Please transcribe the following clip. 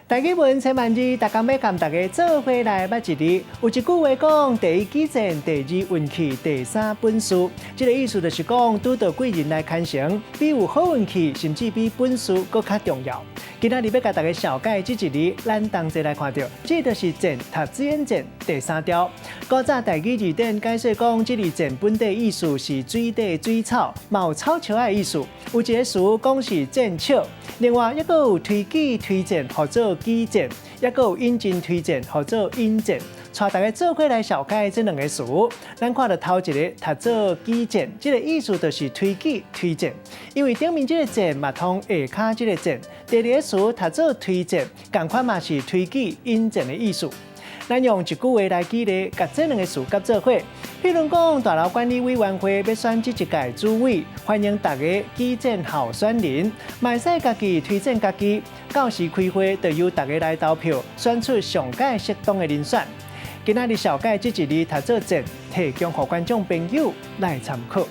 大家问千万字，大家要跟大家做回来捌一字。有一句话讲：第一基建，第二运气，第三本事。这个意思就是讲，拄到贵人来牵绳，比有好运气，甚至比本事更加重要。今仔日要甲大家小解这一字，咱同齐来看到，这就是“箭”，读字眼“箭”第三条。古早大字字典解说讲，这字“箭”本地意思是水底水草，有草树的意思。有一个词讲是箭草。另外，还有推举推荐，或做举荐，还有引进推荐，或做引荐。带大家做伙来小解这两个词。咱看到头一个，读做举荐，这个意思就是推举推荐。因为顶面这个荐嘛通下骹这个荐。第二个词读做推荐，同款嘛是推举引荐的意思。咱用一句话来举例，甲这两个词合做伙。譬如讲，大楼管理委员会要选这一届主委，欢迎大家举荐候选人，卖使家己推荐家己。到时开会，就由大家来投票，选出上届适当的人选。今仔日小解这一字读做“荐”，提供给观众朋友来参考。